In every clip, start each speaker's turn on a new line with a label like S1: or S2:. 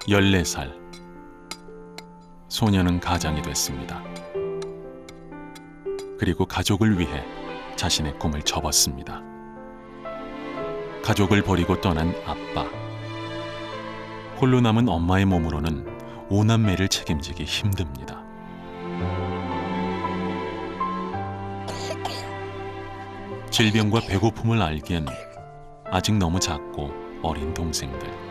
S1: 14살. 소녀는 가장이 됐습니다. 그리고 가족을 위해 자신의 꿈을 접었습니다. 가족을 버리고 떠난 아빠. 홀로 남은 엄마의 몸으로는 5남매를 책임지기 힘듭니다. 질병과 배고픔을 알기엔 아직 너무 작고 어린 동생들.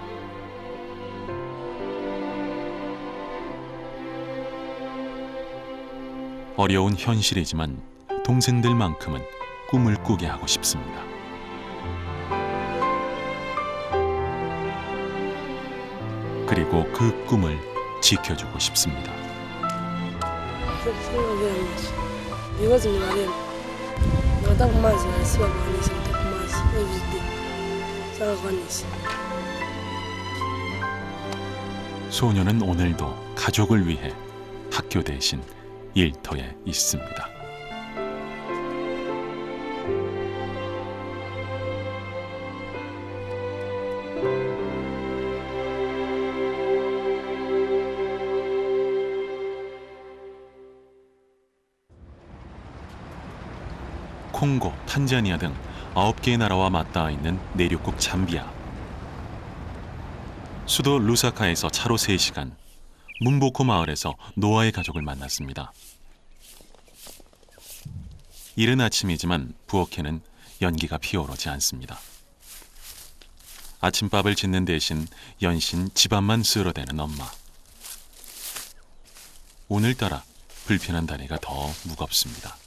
S1: 어려운 현실이지만 동생들만큼은 꿈을 꾸게 하고 싶습니다. 그리고 그 꿈을 지켜주고 싶습니다. 소녀는 오늘도 가족을 위해 학교 대신 일터에 있습니다. 콩고, 탄자니아 등 9개의 나라와 맞닿아 있는 내륙국 잠비아. 수도 루사카에서 차로 3시간, 문보코 마을에서 노아의 가족을 만났습니다. 이른 아침이지만 부엌에는 연기가 피어오르지 않습니다. 아침밥을 짓는 대신 연신 집안만 쓸어대는 엄마. 오늘따라 불편한 다리가 더 무겁습니다.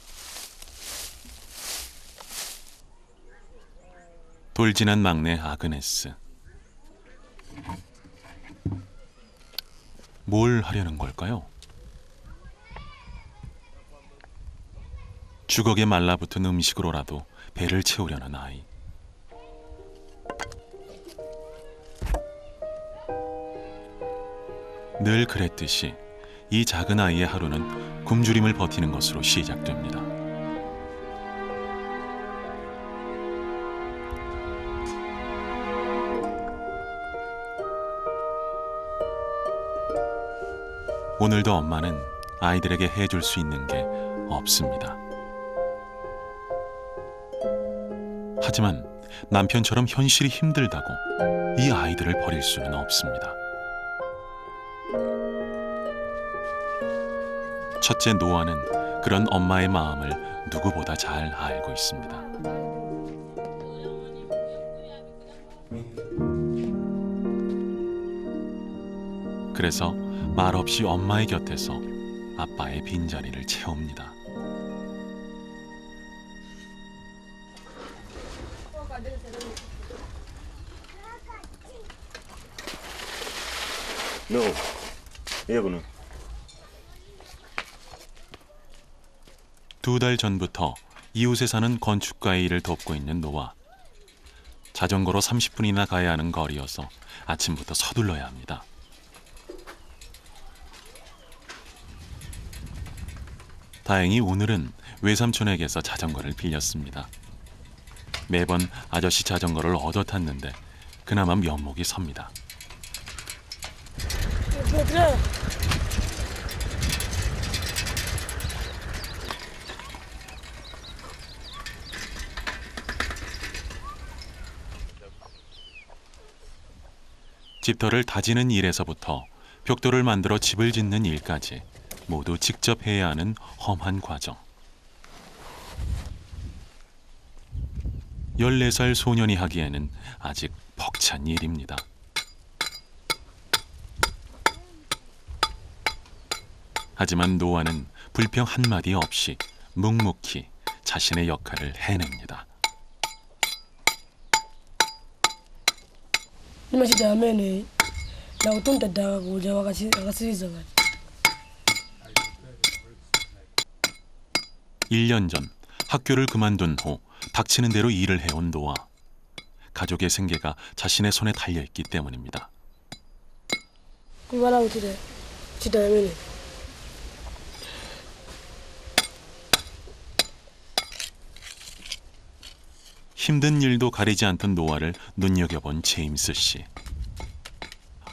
S1: 돌진한 막내 아그네스. 뭘 하려는 걸까요? 주걱에 말라붙은 음식으로라도 배를 채우려는 아이. 늘 그랬듯이 이 작은 아이의 하루는 굶주림을 버티는 것으로 시작됩니다. 오늘도 엄마는 아이들에게 해줄 수 있는 게 없습니다. 하지만 남편처럼 현실이 힘들다고 이 아이들을 버릴 수는 없습니다. 첫째 노아는 그런 엄마의 마음을 누구보다 잘 알고 있습니다. 그래서 말없이 엄마의 곁에서 아빠의 빈자리를 채웁니다.
S2: 여보는
S1: 2달 전부터 이웃에 사는 건축가의 일을 돕고 있는 노아. 자전거로 30분이나 가야 하는 거리여서 아침부터 서둘러야 합니다. 다행히 오늘은 외삼촌에게서 자전거를 빌렸습니다. 매번 아저씨 자전거를 얻어 탔는데 그나마 면목이 섭니다. 집터를 다지는 일에서부터 벽돌을 만들어 집을 짓는 일까지 모두 직접 해야 하는 험한 과정. 14살 소년이 하기에는 아직 벅찬 일입니다. 하지만 노아는 불평 한마디 없이 묵묵히 자신의 역할을 해냅니다. 일 년 전 학교를 그만둔 후 닥치는 대로 일을 해온 노아. 가족의 생계가 자신의 손에 달려있기 때문입니다. 힘든 일도 가리지 않던 노아를 눈여겨본 제임스 씨.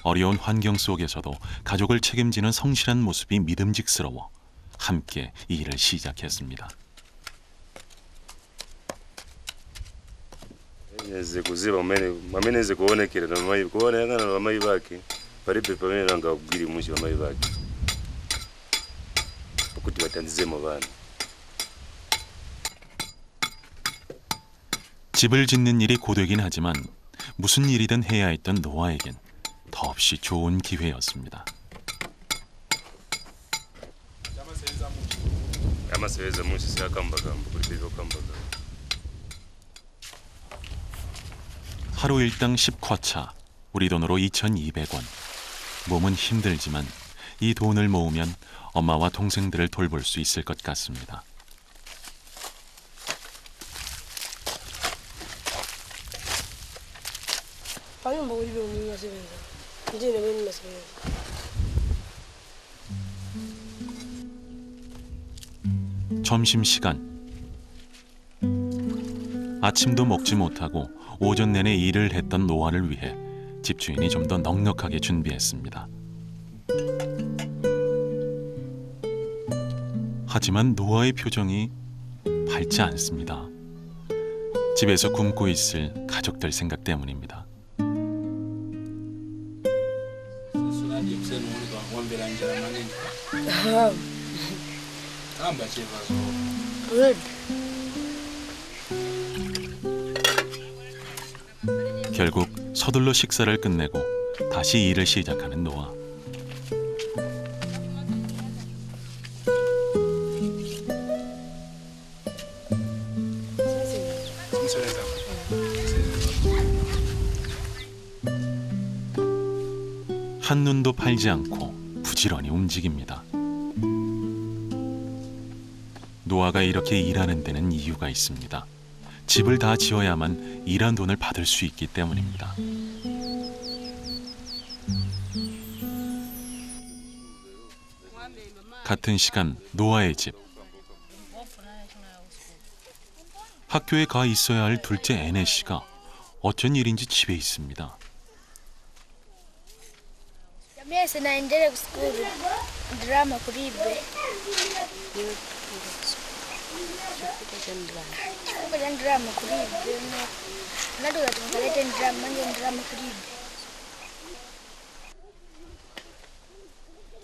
S1: 어려운 환경 속에서도 가족을 책임지는 성실한 모습이 믿음직스러워 함께 이 일을 시작했습니다.
S2: nze kuziba mamene nze kuonekera na mai kuonekana na mai bake palibe pamene nanga kugwiri mushi wa mai bake okuti batanzizemo bana.
S1: 집을 짓는 일이 고되긴 하지만 무슨 일이든 해야 했던 노아에겐 더없이 좋은 기회였습니다.
S2: amaseweza mushi siakambakamba kulibe okambaka.
S1: 하루 일당 10쿼차, 우리 돈으로 2,200원. 몸은 힘들지만 이 돈을 모으면 엄마와 동생들을 돌볼 수 있을 것 같습니다.
S3: 방금 먹으리 배우는 맛이면서 이제는 왜 맛이면서
S1: 점심시간. 아침도 먹지 못하고 오전 내내 일을 했던 노아를 위해 집주인이 좀 더 넉넉하게 준비했습니다. 하지만 노아의 표정이 밝지 않습니다. 집에서 굶고 있을 가족들 생각 때문입니다.
S3: 왜?
S1: 결국 서둘러 식사를 끝내고 다시 일을 시작하는 노아. 한눈도 팔지 않고 부지런히 움직입니다. 노아가 이렇게 일하는 데는 이유가 있습니다. 집을 다 지어야만 일한 돈을 받을 수 있기 때문입니다. 같은 시간 노아의 집. 학교에 가 있어야 할 둘째 애네 씨가 어쩐 일인지 집에 있습니다.
S4: Mimi sinaendelea kusikuru drama kuribe. Chukua drama kuribe. Nado katungalete drama nje drama kuribe.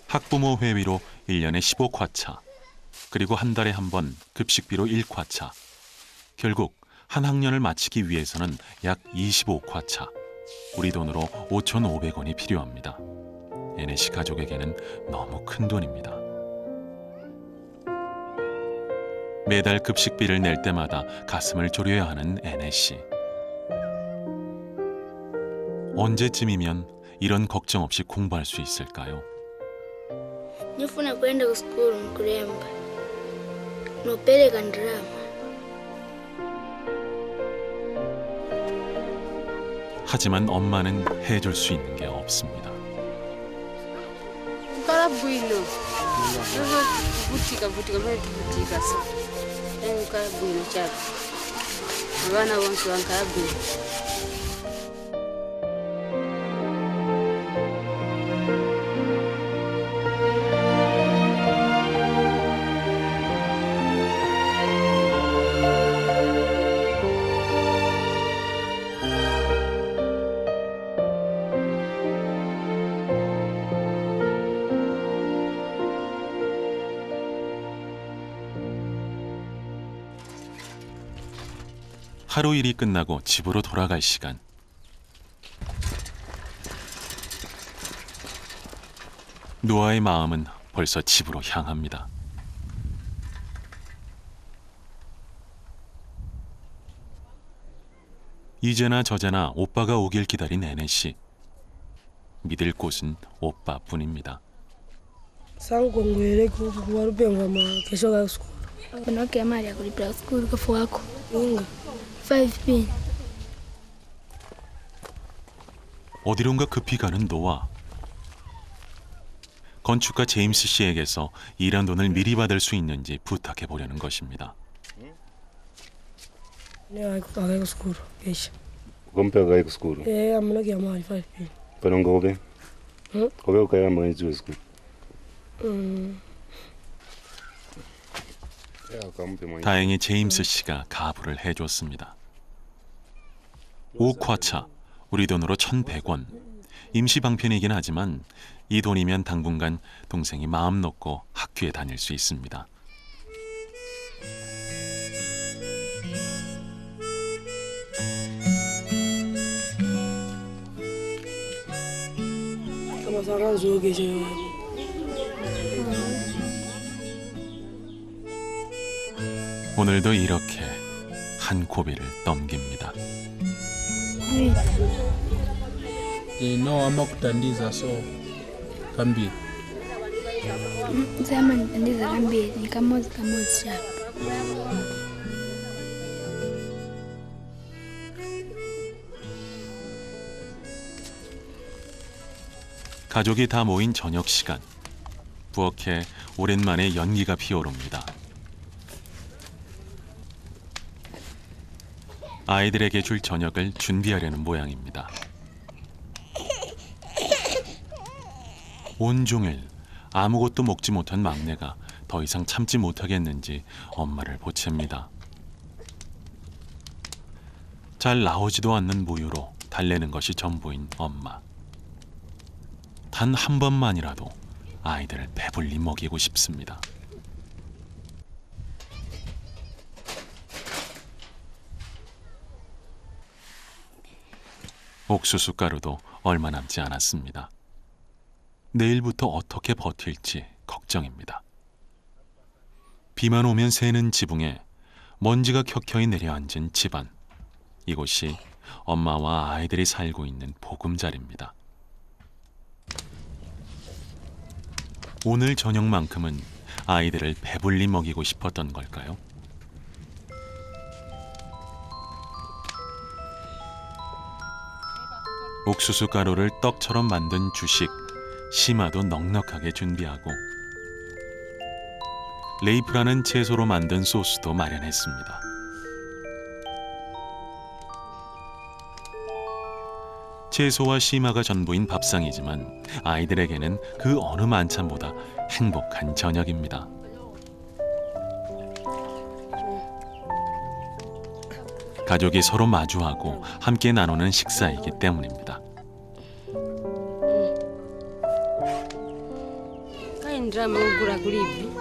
S1: 학부모 회비로 1년에 15쿼차, 그리고 한 달에 한 번 급식비로 1쿼차. 결국 한 학년을 마치기 위해서는 약 25쿼차, 우리 돈으로 5,500원이 필요합니다. 애네 씨 가족에게는 너무 큰 돈입니다. 매달 급식비를 낼 때마다 가슴을 졸여야 하는 애네 씨. 언제쯤이면 이런 걱정 없이 공부할 수 있을까요?
S4: Nifuna kwenda kusikuru mkuremba. Nopeleka drama.
S1: 하지만 엄마는 해줄 수 있는 게 없습니다.
S3: Karabuino. Ndio butika mwe butika so. Karabuino chako. Bana wangu wankarabuino.
S1: 하루 일이 끝나고 집으로 돌아갈 시간. 노아의 마음은 벌써 집으로 향합니다. 이제나 저제나 오빠가 오길 기다린 애네 씨. 믿을 곳은 오빠뿐입니다.
S3: Sangongwele kuwarupenga ma kesho ga school.
S4: Unaoke mali ya kulipia skuru kafu wako.
S3: Inga.
S4: 5p.
S1: 어디론가 급히 가는 노아. 건축가 제임스 씨에게서 일한 돈을 미리 받을 수 있는지 부탁해 보려는 것입니다.
S3: Ne aga ga school. Kesho.
S2: Kumpeka ikuskuru.
S3: Amna ke mali 5p.
S2: Panongobe. Kobe ukayamba ngenziwe school. 야, kampe mwenye.
S1: 다행히 제임스 씨가 가부를 해줬습니다. 5쿼차, 우리 돈으로 1,100원. 임시 방편이긴 하지만 이 돈이면 당분간 동생이 마음 놓고 학교에 다닐 수 있습니다.
S3: Kama sarang zo 계셔요.
S1: 오늘도 이렇게 한 고비를 넘깁니다.
S5: No amakutandiza so kambiri.
S4: Zama nitandiza kambiri nikamozi hapa.
S1: 가족이 다 모인 저녁 시간. 부엌에 오랜만에 연기가 피어오릅니다. 아이들에게 줄 저녁을 준비하려는 모양입니다. 온종일 아무것도 먹지 못한 막내가 더 이상 참지 못하겠는지 엄마를 보챕니다. 잘 나오지도 않는 무유로 달래는 것이 전부인 엄마. 단 한 번만이라도 아이들을 배불리 먹이고 싶습니다. 옥수수 가루도 얼마 남지 않았습니다. 내일부터 어떻게 버틸지 걱정입니다. 비만 오면 새는 지붕에 먼지가 켜켜이 내려앉은 집안. 이곳이 엄마와 아이들이 살고 있는 보금자리입니다. 오늘 저녁만큼은 아이들을 배불리 먹이고 싶었던 걸까요? 옥수수 가루를 떡처럼 만든 주식, 심화도 넉넉하게 준비하고 레이프라는 채소로 만든 소스도 마련했습니다. 채소와 심화가 전부인 밥상이지만 아이들에게는 그 어느 만찬보다 행복한 저녁입니다. 가족이 서로 마주하고 함께 나누는 식사이기 때문입니다.
S3: Kaindrama ugura kulibi.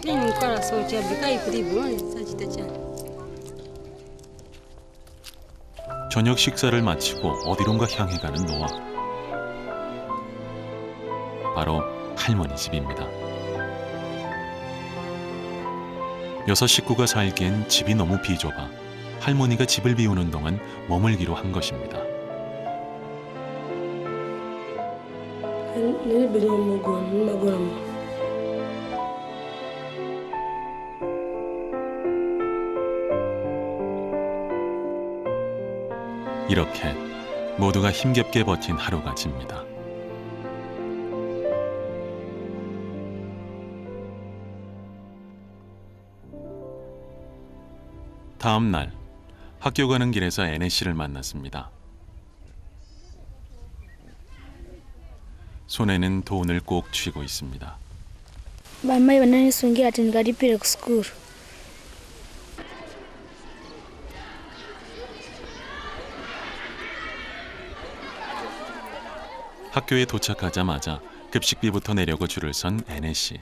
S3: Nini mkara socha bikai kulibi wani sajita chana.
S1: 저녁 식사를 마치고 어디론가 향해 가는 노아. 바로 할머니 집입니다. 6 식구가 살기엔 집이 너무 비좁아 할머니가 집을 비우는 동안 머물기로 한 것입니다.
S3: Nini bino magona.
S1: 이렇게 모두가 힘겹게 버틴 하루가 집니다. 다음 날 학교 가는 길에서 애네 씨를 만났습니다. 손에는 돈을 꼭 쥐고 있습니다.
S4: Bamai bananisungira ati nikalipire kusukuru.
S1: 학교에 도착하자마자 급식비부터 내려고 줄을 선 애네 씨.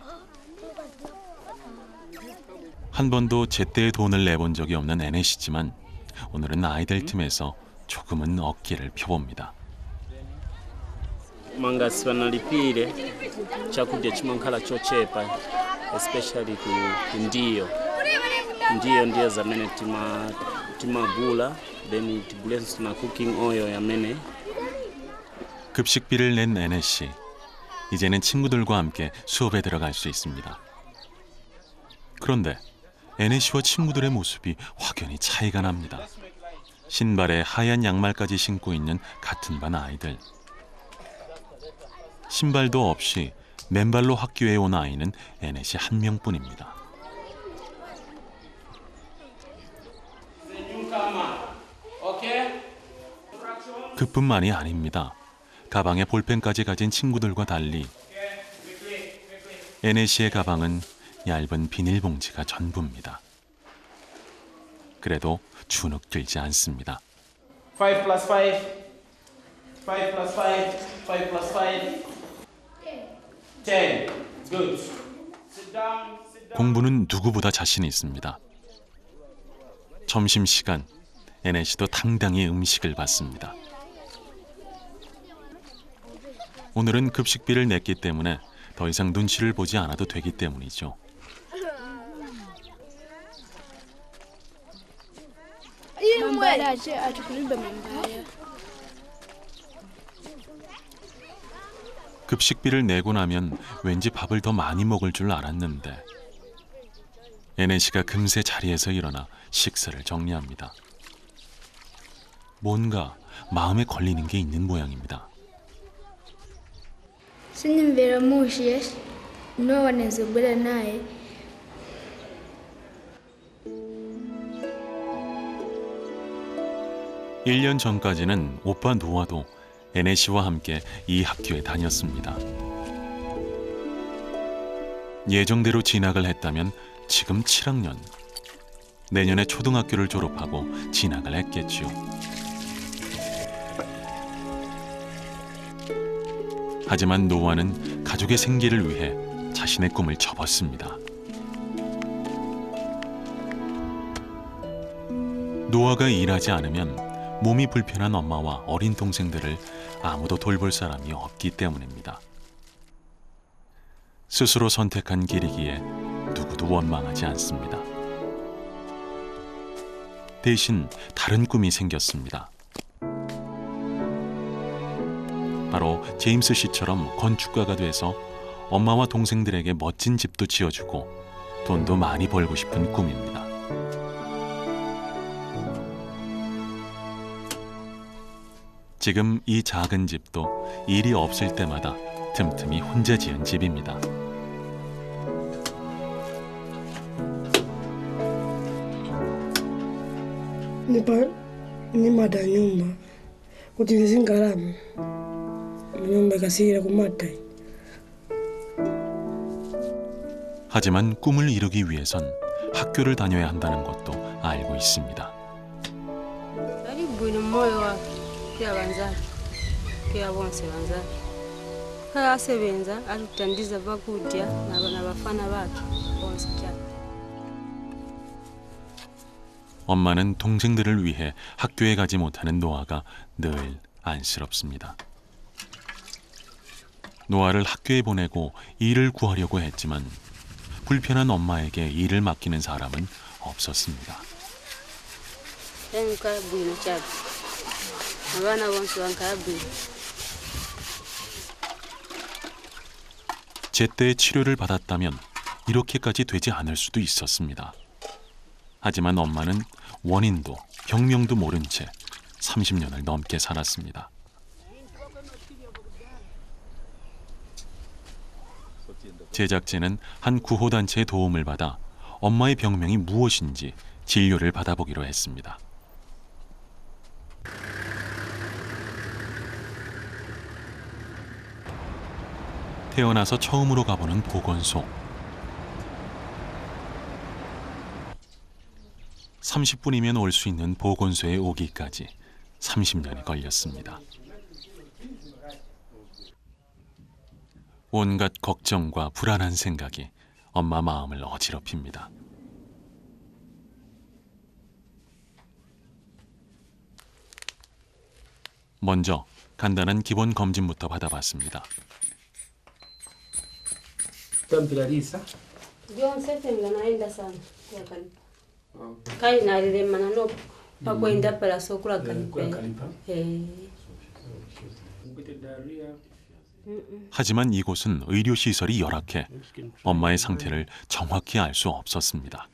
S1: 한 번도 제때에 돈을 내본 적이 없는 애네 씨지만 오늘은 아이들 틈에서 조금은 어깨를 펴봅니다.
S6: Mangasi banalipire chakudya chimankhala chochepa especially ku ndiyo zamene timagula then tigulenso na cooking oil yamene.
S1: 급식비를 낸 애네 씨. 이제는 친구들과 함께 수업에 들어갈 수 있습니다. 그런데 애네 씨와 친구들의 모습이 확연히 차이가 납니다. 신발에 하얀 양말까지 신고 있는 같은 반 아이들. 신발도 없이 맨발로 학교에 온 아이는 애네 씨 한 명뿐입니다. 그뿐만이 아닙니다. 가방에 볼펜까지 가진 친구들과 달리 애네 씨의 가방은 얇은 비닐봉지가 전부입니다. 그래도 주눅 들지 않습니다.
S7: 5 plus 5. 5 plus 5. 5 plus 5. 10. Good. Sit down.
S1: 공부는 누구보다 자신이 있습니다. 점심시간, 애네 씨도 당당히 음식을 받습니다. 오늘은 급식비를 냈기 때문에 더 이상 눈치를 보지 않아도 되기 때문이죠. 급식비를 내고 나면 왠지 밥을 더 많이 먹을 줄 알았는데 애네 씨가 금세 자리에서 일어나 식사를 정리합니다. 뭔가 마음에 걸리는 게 있는 모양입니다.
S4: Sinimvera Moses, no one is better naye.
S1: 일 년 전까지는 오빠 노아도 애네 씨와 함께 이 학교에 다녔습니다. 예정대로 진학을 했다면 지금 7학년, 내년에 초등학교를 졸업하고 진학을 했겠지요. 하지만 노아는 가족의 생계를 위해 자신의 꿈을 접었습니다. 노아가 일하지 않으면 몸이 불편한 엄마와 어린 동생들을 아무도 돌볼 사람이 없기 때문입니다. 스스로 선택한 길이기에 누구도 원망하지 않습니다. 대신 다른 꿈이 생겼습니다. 바로 제임스 씨처럼 건축가가 돼서 엄마와 동생들에게 멋진 집도 지어주고 돈도 많이 벌고 싶은 꿈입니다. 지금 이 작은 집도 일이 없을 때마다 틈틈이 혼자 지은 집입니다.
S8: ni mada nyumba kutizingalama nyumba ikasira kumata.
S1: 하지만 꿈을 이루기 위해선 학교를 다녀야 한다는 것도 알고 있습니다.
S3: Aribuni moyo wake pia banzake pia bonse banzake kayasebenza alikutandiza bakudya n'abafana bake bonse cyane.
S1: 엄마는 동생들을 위해 학교에 가지 못하는 노아가 늘 안쓰럽습니다. 노아를 학교에 보내고 일을 구하려고 했지만 불편한 엄마에게 일을 맡기는 사람은 없었습니다.
S3: Nkayabwino cyane abana bonse bankayabwino.
S1: 제때 치료를 받았다면 이렇게까지 되지 않을 수도 있었습니다. 하지만 엄마는 원인도 병명도 모른 채 30년을 넘게 살았습니다. 제작진은 한 구호단체의 도움을 받아 엄마의 병명이 무엇인지 진료를 받아보기로 했습니다. 태어나서 처음으로 가보는 보건소. 30분이면 올 수 있는 보건소에 오기까지 30년이 걸렸습니다. 온갖 걱정과 불안한 생각이 엄마 마음을 어지럽힙니다. 먼저 간단한 기본 검진부터 받아봤습니다.
S3: Byonse tenga naenda sana yakalipa. Kai nalilema nano pakwenda pala sokula kalipa.
S1: 하지만 이곳은 의료시설이 열악해 엄마의 상태를 정확히 알 수 없었습니다.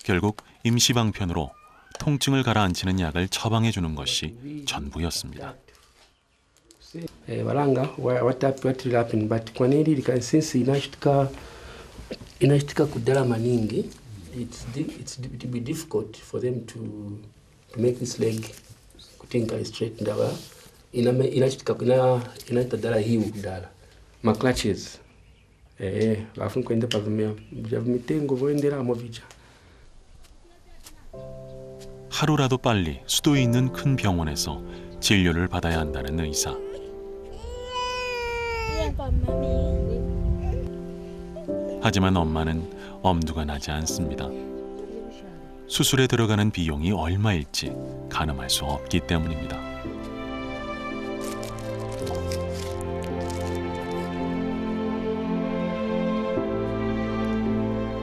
S1: 결국 임시방편으로 통증을 가라앉히는 약을 처방해 주는 것이 전부였습니다.
S9: baranga what will happen but kwaniri since inashtika kudala maningi it will be difficult for them to make this leg kutenga straight ndaba inachitika inaita dala hiu dala ma clutches afu kwenda pavimia mitengo voendera movicha.
S1: 하루라도 빨리 수도에 있는 큰 병원에서 진료를 받아야 한다는 의사. 하지만 엄마는 엄두가 나지 않습니다. 수술에 들어가는 비용이 얼마일지 가늠할 수 없기 때문입니다.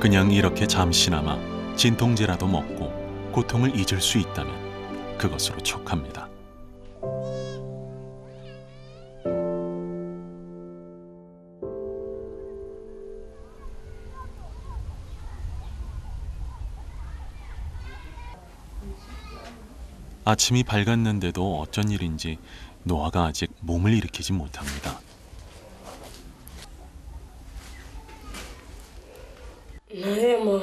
S1: 그냥 이렇게 잠시나마 진통제라도 먹고 고통을 잊을 수 있다면 그것으로 촉합니다. 아침이 밝았는데도 어쩐 일인지 노아가 아직 몸을 일으키지 못합니다.
S8: Naema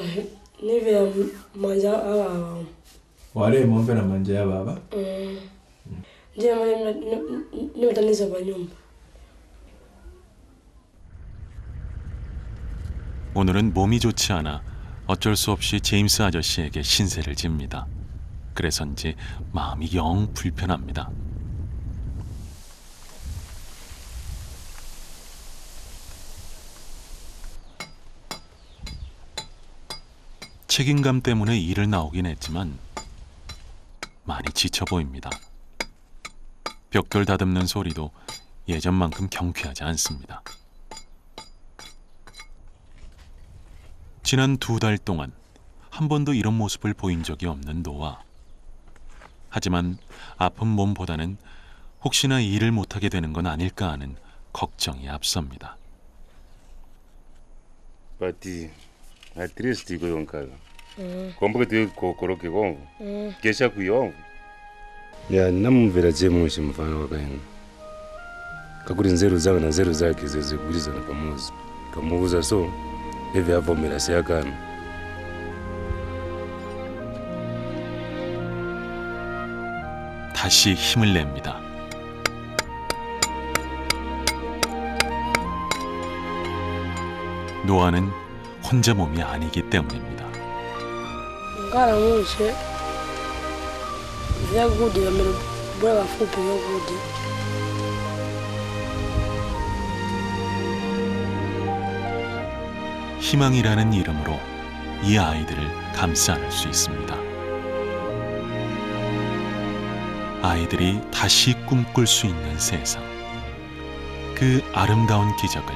S8: nive manja awa.
S5: Wale mombe na manja ya baba?
S8: Ndiye nimetaniza kwa nyumba.
S1: 오늘은 몸이 좋지 않아 어쩔 수 없이 제임스 아저씨에게 신세를 집니다. 그래서인지 마음이 영 불편합니다. 책임감 때문에 일을 나오긴 했지만 많이 지쳐 보입니다. 벽돌 다듬는 소리도 예전만큼 경쾌하지 않습니다. 지난 2달 동안 한 번도 이런 모습을 보인 적이 없는 노아. 하지만 아픈 몸보다는 혹시나 일을 못하게 되는 건 아닐까 하는 걱정이 앞섭니다.
S2: Bati triste ko yonkala. Kombo te kokoroke kongo. Kesha kuyo. Ya namvera jemu shimfano wakaenda. Kakuri nzeru zake na nzeru zake ziziguliza na pamoja. Kamuuza so hivi hapo mirasi yakana.
S1: 다시 힘을 냅니다. 노아는 혼자 몸이 아니기 때문입니다.
S8: Ngara mwishe. Ya gudi ya mero bora fupi ya gudi.
S1: 희망이라는 이름으로 이 아이들을 감싸 안을 수 있습니다. 아이들이 다시 꿈꿀 수 있는 세상. 그 아름다운 기적을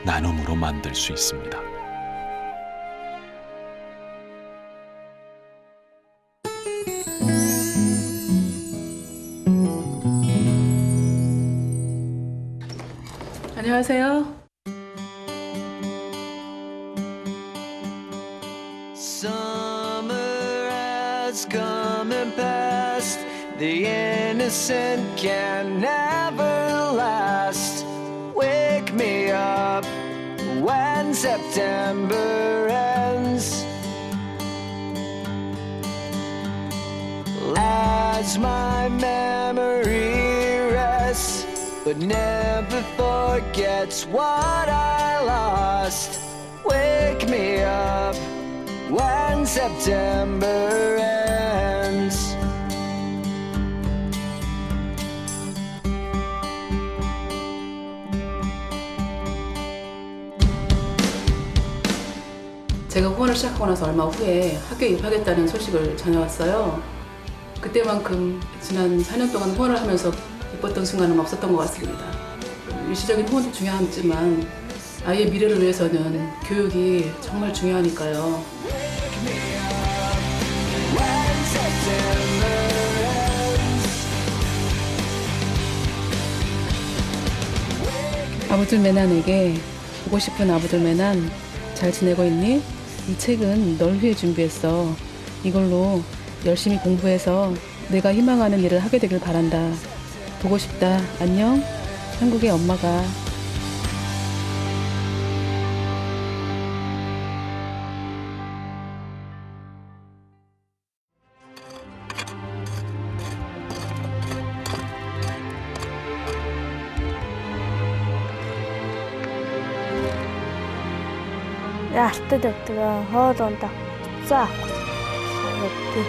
S1: 나눔으로 만들 수 있습니다.
S10: 안녕하세요.
S11: Summer has come and passed. The innocent can never last. Wake me up when September ends. As my memory rests, but never forgets what I lost. Wake me up when September ends.
S10: 제가 후원을 시작하고 나서 얼마 후에 학교에 입학했다는 소식을 전해왔어요. 그때만큼 지난 4년 동안 후원을 하면서 기뻤던 순간은 없었던 것 같습니다. 일시적인 후원도 중요하지만 아이의 미래를 위해서는 교육이 정말 중요하니까요. 아부들메난에게 보고 싶은 아부들메난 잘 지내고 있니? 이 책은 널 위해 준비했어. 이걸로 열심히 공부해서 내가 희망하는 일을 하게 되길 바란다. 보고 싶다. 안녕. 한국의 엄마가.
S4: Яалтад өгдөг хоол ундаа цаа авахгүй.